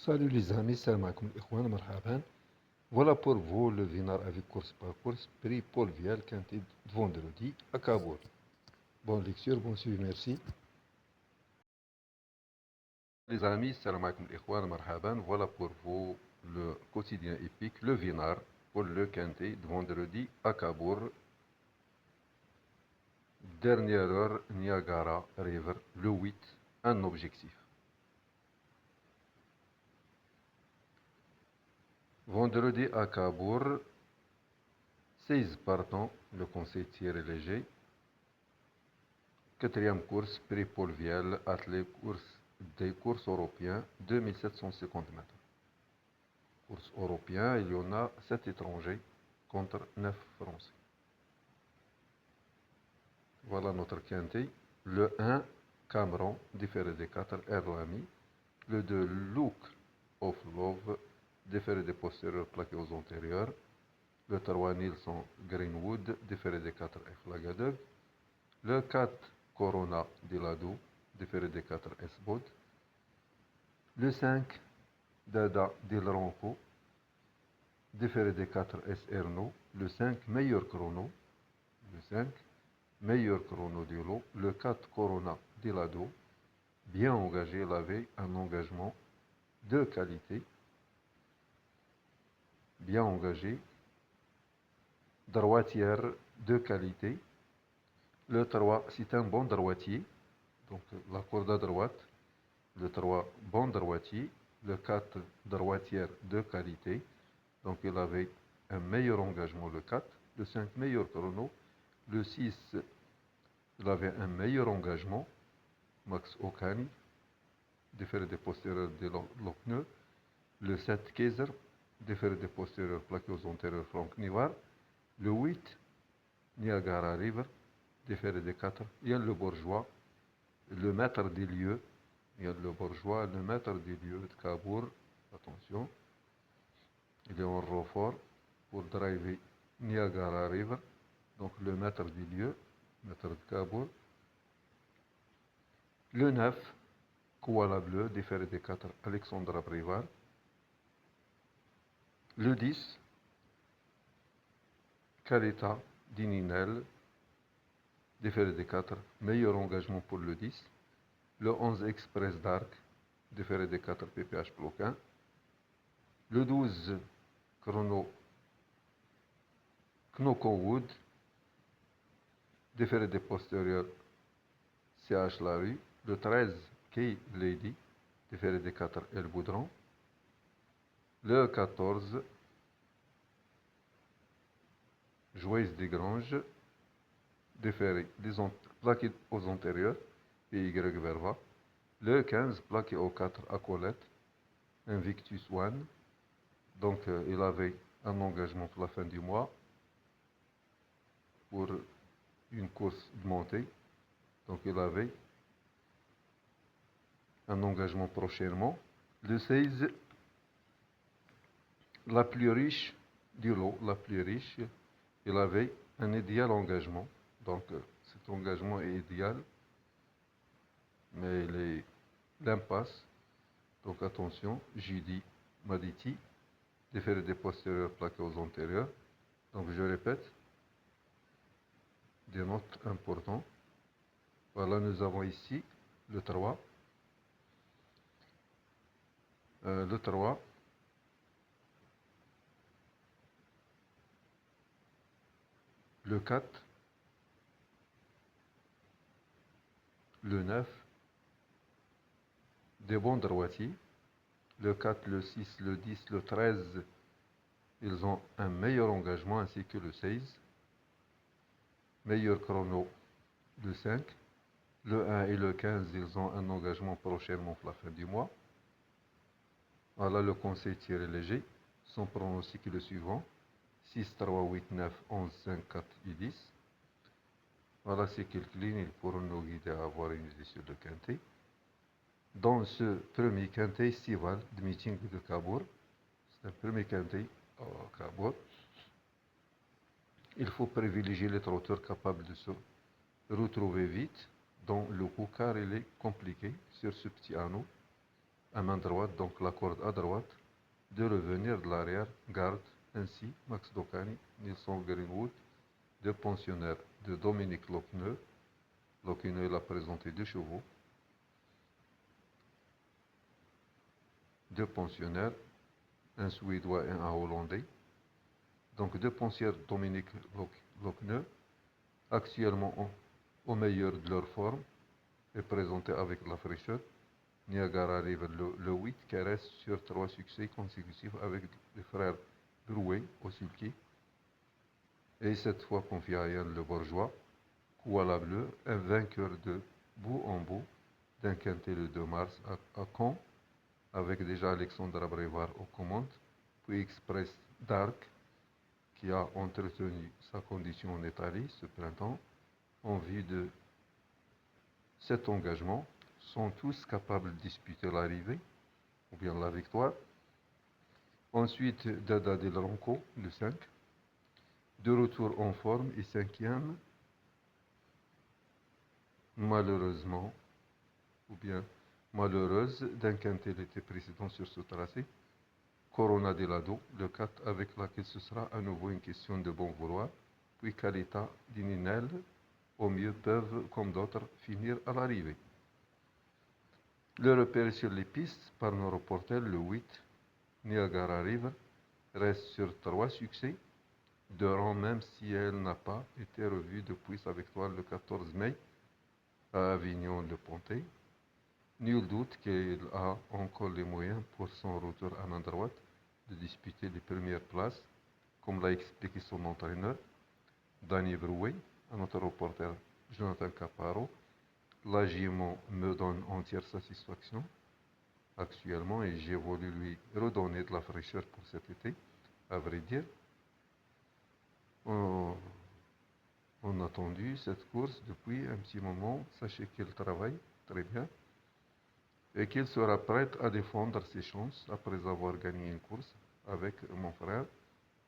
Salut les amis, salam alaikum ikhwan, marhaban. Voilà pour vous le Vinar avec course par course, prix Paul Vial, quintet de vendredi à Kaboul. Bonne lecture, bon suivi, merci. Les amis, salam alaikum ikhwan, marhaban. Voilà pour vous le quotidien épique, le Vinar, pour le quintet de vendredi à Kaboul. Dernière heure, Niagara River, le 8, un objectif. Vendredi à Kaboul, 16 partants, le conseil tiré léger. Quatrième course, prix Paul Vielle, athlète des courses européens, 2750 mètres. Courses européens, il y en a 7 étrangers contre 9 Français. Voilà notre quintet. Le 1, Cameron, différé des 4, Erlami. Le 2, Look of Love, différé des postérieurs plaqués aux antérieurs. Le 3, Nilsson Greenwood, différé des 4, Eflagadeg. Le 4, Corona Dilado, différé des 4, S-Bod. Le 5, Dada Dilronco, différé des 4 S Erno. Le 5, meilleur chrono. Le 5, meilleur chrono du lot. Le 4, Corona Dilado, bien engagé, il avait un engagement de qualité. Bien engagé, droitière de qualité. Le 3, c'est un bon droitier, donc la corde à droite. Le 3, bon droitier. Le 4, droitière de qualité. Donc il avait un meilleur engagement, le 4. Le 5, meilleur chrono. Le 6, il avait un meilleur engagement, Max Okani, différé des postérieurs de Lokneux. Le 7, Kaiser, différé des postérieurs plaqués aux antérieurs, Franck Nivar. Le 8, Niagara River, différé des 4, Yann Le Bourgeois, le maître des lieux. Yann Le Bourgeois, le maître des lieux de Cabourg. Attention, il est en renfort pour driver Niagara River. Donc le maître des lieux, maître de Cabourg. Le 9, Koala Bleu, différé des 4, Alexandra Brivard. Le 10, Caleta Dininel, différé des 4, meilleur engagement pour le 10. Le 11, Express Dark, différé des 4, PPH Bloquin. Le 12, Chrono Knoko Wood, différé des postérieurs, CH Larue. Le 13, Key Lady, différé des 4, El Boudron. Le 14, Joyeuse des Granges, différé plaqué aux antérieurs, PY Verva. Le 15, plaqué aux 4, Acolyte, Invictus One. Donc il avait un engagement pour la fin du mois pour une course de montée. Donc il avait un engagement prochainement. Le 16, la plus riche du lot, la plus riche, il avait un idéal engagement. Donc cet engagement est idéal, mais il est l'impasse. Donc attention, Judy Maditi, différé des postérieurs plaqués aux antérieurs. Donc je répète, des notes importantes. Voilà, nous avons ici le 3. Le 3, le 4, le 9, des bons droitiers. Le 4, le 6, le 10, le 13, ils ont un meilleur engagement ainsi que le 16. Meilleur chrono, le 5. Le 1 et le 15, ils ont un engagement prochainement pour la fin du mois. Voilà le conseil tiré léger. Son pronostic est le suivant. 6, 3, 8, 9, 11, 5, 4 et 10. Voilà ces quelques lignes, ils pourront nous guider à avoir une idée sur le quintet. Dans ce premier quintet estival de meeting de Cabourg, c'est un premier quintet à Cabourg, il faut privilégier les trotteurs capables de se retrouver vite dans le coup car il est compliqué sur ce petit anneau. à main droite, donc la corde à droite, de revenir de l'arrière, garde, ainsi Max Docani, Nilsson Greenwood, deux pensionnaires de Dominique Lopneux. Lopneux l'a présenté deux chevaux, deux pensionnaires, un Suédois et un Hollandais. Donc deux pensionnaires Dominique Lopneux, actuellement au meilleur de leur forme, et présenté avec la fraîcheur. Niagara arrive le 8, qui reste sur 3 succès consécutifs avec les frères Drouet au sulky. Et cette fois confié à Yann le Bourgeois. Kuala Bleu, un vainqueur de bout en bout d'un quintet le 2 mars à Caen, avec déjà Alexandre Abrévar aux commandes, puis Express Dark, qui a entretenu sa condition en Italie ce printemps, en vue de cet engagement, sont tous capables de disputer l'arrivée, ou bien la victoire. Ensuite, Dada Del Ronco, le 5, de retour en forme et cinquième, malheureusement, ou bien malheureuse, d'un quintet l'été précédent sur ce tracé, Corona de Lado, le 4, avec laquelle ce sera à nouveau une question de bon vouloir, puis Calita d'Ininel, au mieux peuvent, comme d'autres, finir à l'arrivée. Le repère sur les pistes par nos reporters, le 8, Niagara River, reste sur 3 succès, de rang même si elle n'a pas été revue depuis sa victoire le 14 mai à Avignon-le-Pontet. Nul doute qu'il a encore les moyens pour son retour à main droite de disputer les premières places, comme l'a expliqué son entraîneur, Danny Brouet, à notre reporter Jonathan Caparo. L'agiment me donne entière satisfaction actuellement et j'ai voulu lui redonner de la fraîcheur pour cet été, à vrai dire. On a attendu cette course depuis un petit moment. Sachez qu'il travaille très bien et qu'il sera prêt à défendre ses chances après avoir gagné une course avec mon frère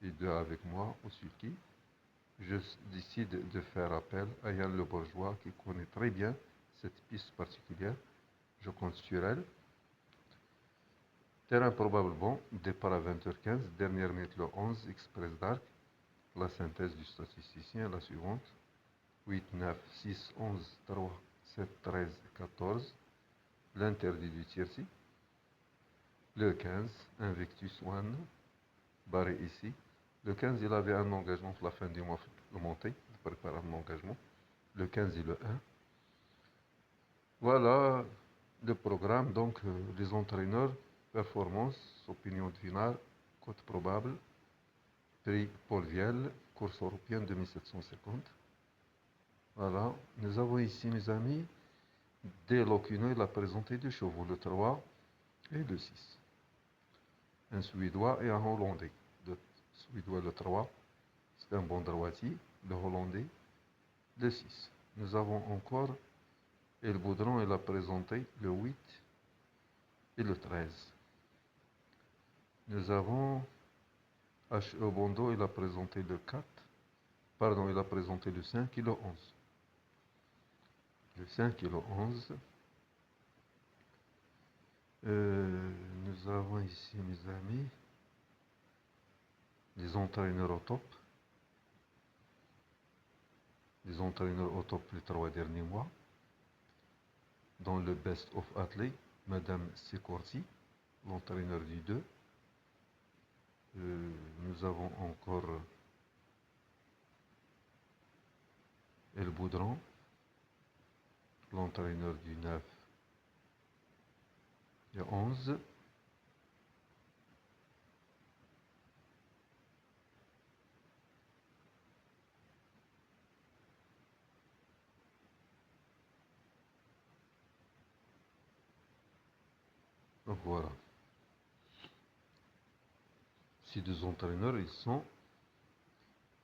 et deux avec moi au sulky. Je décide de faire appel à Yann Le Bourgeois qui connaît très bien cette piste particulière. Je compte sur elle. Terrain probable bon, départ à 20h15, dernière minute le 11, Express Dark. La synthèse du statisticien est la suivante: 8, 9, 6, 11, 3, 7, 13, 14. L'interdit du tiercy. Le 15, Invictus One, barré ici. Le 15, il avait un engagement pour la fin du mois, le monté, il prépare un engagement. Le 15 et le 1. Voilà le programme. Donc, les entraîneurs, performance, opinion de finale, cote probable, prix Paul Vielle, course européenne 2750. Voilà, nous avons ici, mes amis, dès Locino, il a présenté deux chevaux, le 3 et le 6. Un Suédois et un Hollandais. Le Suédois, le 3, c'est un bon droitier. Le Hollandais, le 6. Nous avons encore El Boudron, il a présenté le 8 et le 13. Nous avons H.E. Bondo, il a présenté le 4. Pardon, il a présenté le 5 et le 11. Le 5 et le 11. Nous avons ici, mes amis, les entraîneurs au top. Les entraîneurs au top les 3 derniers mois. Dans le Best of Athlete, Madame Secorsi, l'entraîneur du 2. Nous avons encore El Boudron, l'entraîneur du 9 et 11. Donc voilà. Ces deux entraîneurs, ils sont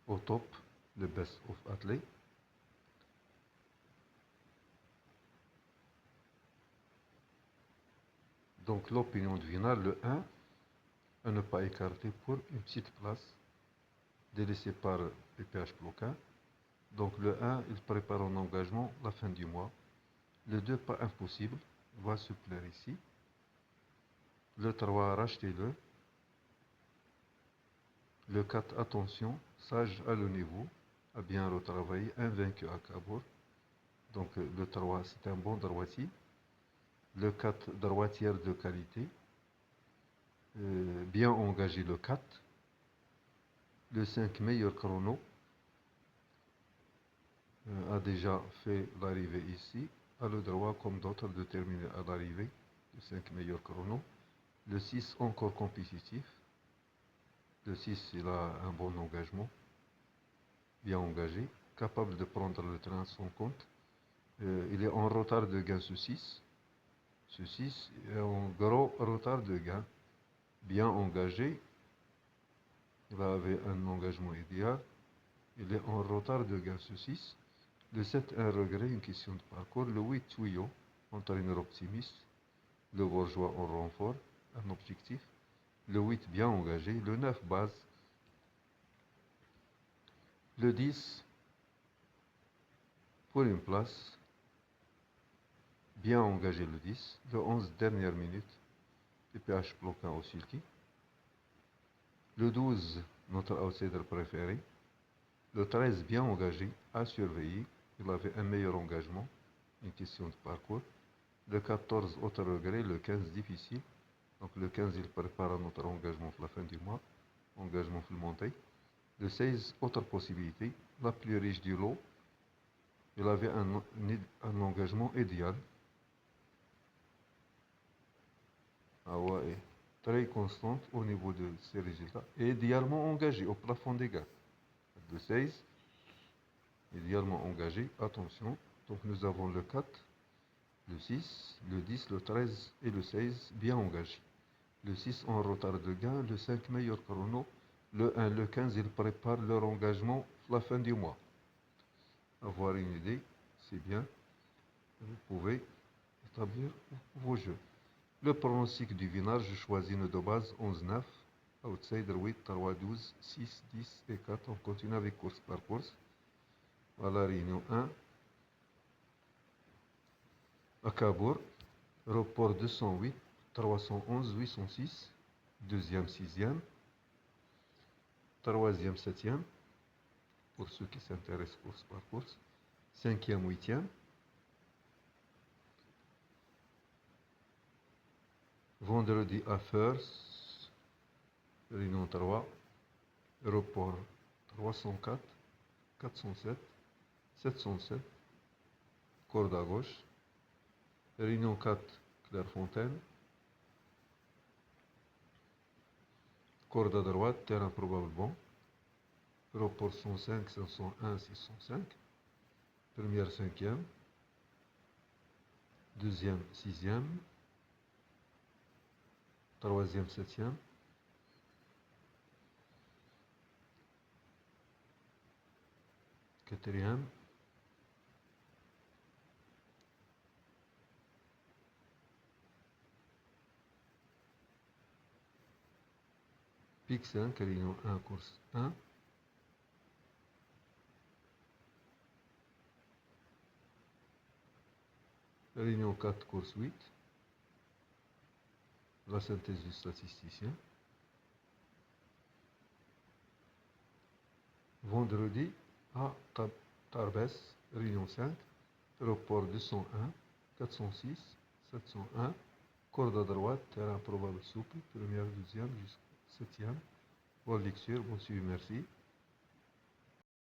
au top, le Best of Athlete. Donc l'opinion de finale, le 1, à ne pas écarter pour une petite place délaissée par PPH Bloquin. Donc le 1, il prépare un engagement la fin du mois. Le 2, pas impossible, va se plaire ici. Le 3, rachetez-le. Le 4, attention, sage à le niveau, a bien retravaillé, invaincu à Cabourg. Donc le 3, c'est un bon droitier. Le 4, droitière de qualité. Bien engagé le 4. Le 5, meilleur chrono. A déjà fait l'arrivée ici. A le droit, comme d'autres, de terminer à l'arrivée. Le 5, meilleur chrono. Le 6, encore compétitif. Le 6, il a un bon engagement. Bien engagé. Capable de prendre le train à son compte. Il est en retard de gain ce 6. Ce 6 est en gros retard de gain. Bien engagé. Il avait un engagement idéal. Il est en retard de gain ce 6. Le 7, un regret, une question de parcours. Le 8, tuyau, entraîneur optimiste. Le bourgeois en renfort, un objectif. Le 8, bien engagé. Le 9, base. Le 10, pour une place. Bien engagé le 10. Le 11, dernière minute. PPH bloquant au sulky. Le 12, notre outsider préféré. Le 13, bien engagé, à surveiller. Il avait un meilleur engagement. Une question de parcours. Le 14, autre regret. Le 15, difficile. Donc le 15, il prépare notre engagement pour la fin du mois. Engagement pour le monter. Le 16, autre possibilité. La plus riche du lot. Il avait un engagement idéal. Ah ouais, très constante au niveau de ses résultats. Et idéalement engagé au plafond des gains. Le 16, idéalement engagé. Attention. Donc nous avons le 4, le 6, le 10, le 13 et le 16 bien engagés. Le 6 en retard de gain, le 5 meilleur chrono, le 1, le 15, ils préparent leur engagement à la fin du mois. Avoir une idée, c'est bien. Vous pouvez établir vos jeux. Le pronostic du vinage, je choisis une de base 11-9, outsider 8, 3, 12, 6, 10 et 4. On continue avec course par course. Voilà, réunion 1. À Cabourg, report 208, 311, 806, deuxième, sixième, troisième, septième, pour ceux qui s'intéressent course par course, cinquième, huitième, vendredi à First, réunion 3, report 304, 407, 707, corde à gauche, réunion 4, Clairefontaine, corde à droite, terrain probablement, report 105, 501, 605, première, cinquième, deuxième, sixième, troisième, septième, quatrième, pic 5, réunion 1, course 1, réunion 4, course 8, la synthèse du statisticien. Vendredi à Tarbes, réunion 5, report 201, 406, 701, corde à droite, terrain probable souple, première, deuxième jusqu'au septième. Bonne lecture, bon suivi, merci.